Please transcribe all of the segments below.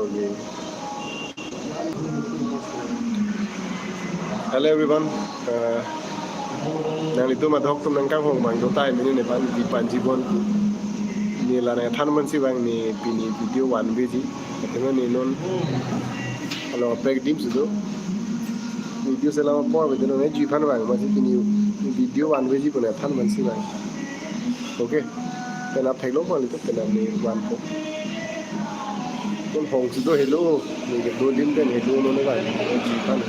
okay. Hello everyone. Nang itu madhok tum nang kang hong bang dotai mini ne pan di panjibon ni la na than man si bang ni pini video one biji ketemu ni non kalau break dim sudo video selama por betul ne ji pan bang masih pini video one biji pun than man si bang. Okay. Pena pheklo ko li to pena ni one po. Kon hong sudo hello ni ke do dim den hello no ne bang ji pan.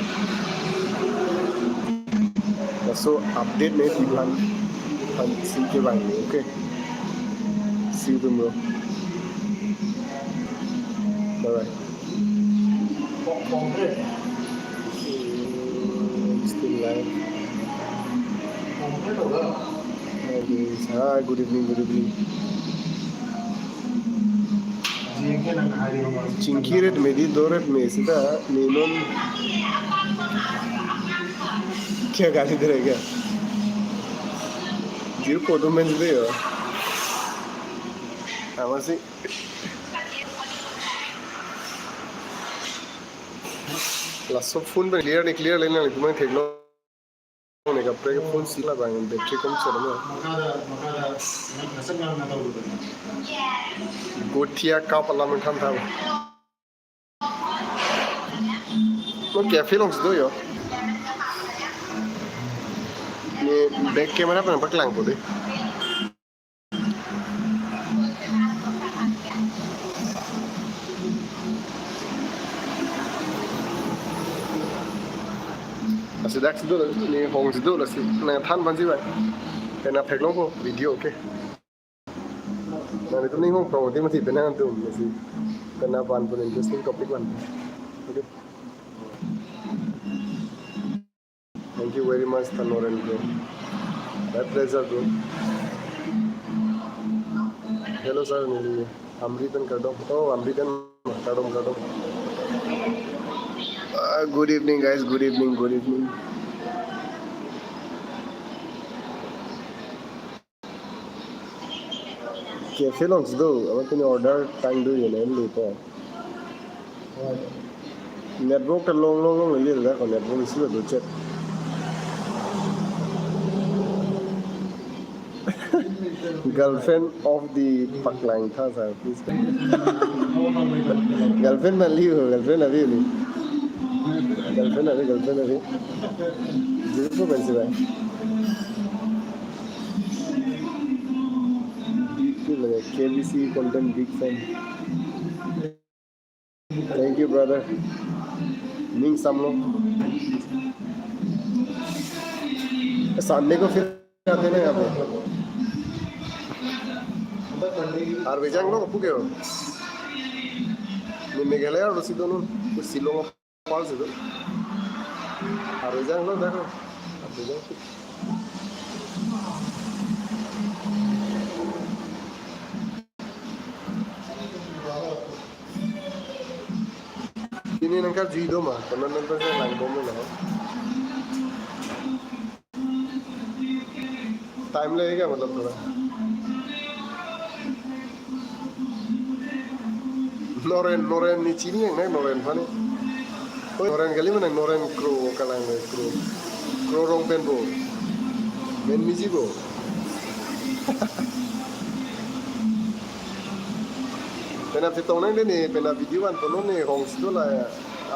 So update nih bulan si ke bang ni, okay? See you tomorrow. Bye bye. Still live. Hi, good evening, good evening. Cingkiret medi doret me sida nenon क्या गाली दे रहे क्या जीव photo में दे हो हमारे last phone पे clear लेना नहीं तुम्हें ठेक लो होने का प्रेग फोन सीला बांग बैटरी कम चल रहा है गोटिया का पल्ला में खान था वो कैफे लोग दो यो ni back camera pa nampak lang po deh. Asli dak sido ni hong sido lah si na than ban si ba. Kena phek long ko video okay. Na itu ni hong promote masih benar tu masih kena ban pun interesting topic one. Okay. Thank you very much, Tanoran bro. My pleasure, bro. Hello, sir. Amritan Kadom. Oh, Amritan Kadom. Good evening, guys. Good evening. Cafe longs do. I'm going to order time do you know later. Network ka long little that on network is do check. Girlfriend of the Paklang tha sir please. Girlfriend man live girlfriend अभी नहीं. Girlfriend अभी. जिसको पैसे भाई. KBC content big fan. Thank you brother. Ning सब लोग. Sunday को फिर आते ना यहाँ पे. আর বেজাং লোক পুকে নি মেঘালয় আর রসি দোনো শিলং পালছে তো আর বেজাং লোক দেখো আর বেজাং ini nangka judo mah teman nonton saya lang bomo lah time लगेगा मतलब थोड़ा Noren ni Cini yang naik Noren mana? Oh Noren kali mana Noren kro kalang kro rong pen bo, men miji bo. Pena fitong nang ni pena video kan tono ni hong situ lah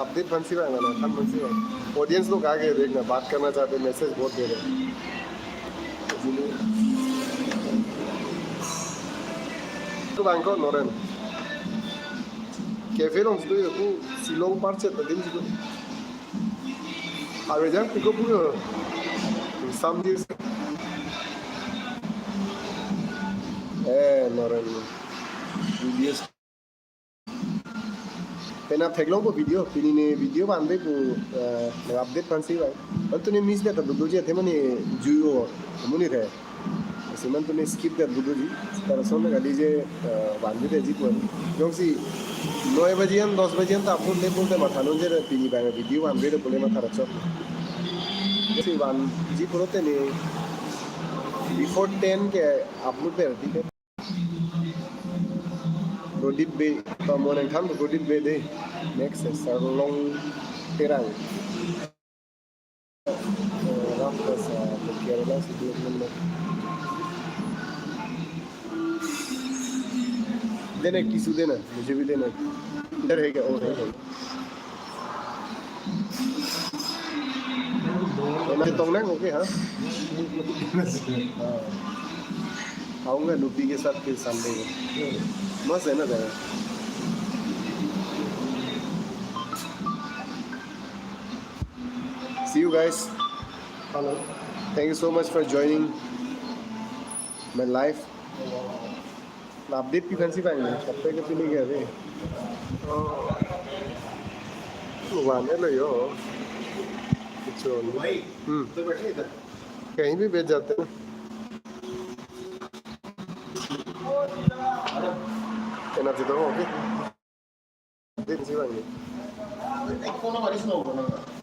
update bansi lah mana kan bansi lah. Audience लोग आगे देखना बात करना चाहते message बहुत दे रहे. Tu bangko Noren. Cafe long situ itu Silong Parcet tadi situ. Ada jam piko punya. Some years. Noren. Videos. Pena peglong ko video. Pini ne video bande ko update pansi ba. But tu ne miss deta duduk je thema ne juyo. Muni re. Semen tu ne skip deta duduk je. Sekarang soalnya kali je bande deh jitu. Jongsi 9 बजे 10 बजे तो upload ले बोलते मथानो जे पिनी बांग video one बेरे बोले मथा रचो जैसे वन जी बोलते ने बिफोर 10 के अपलोड पे ठीक है Rodit Bay, mau nang tham Rodit Bay deh. Next Sarlong Terang. Raptor sa Kerala sebelum देना टिश्यू देना मुझे भी देना इधर है क्या और है मैं तो ना ओके हाँ आऊँगा नुपी के साथ फिर संडे को मस्त है ना जगह see you guys hello thank you so much for joining my live update भी फैंसी पाएंगे कपड़े के पीने गए थे वाने लो यो कुछ तो बैठे इधर कहीं भी बेच जाते हैं एनर्जी तो हो गई फैंसी पाएंगे एक फोन हमारी स्लो होगा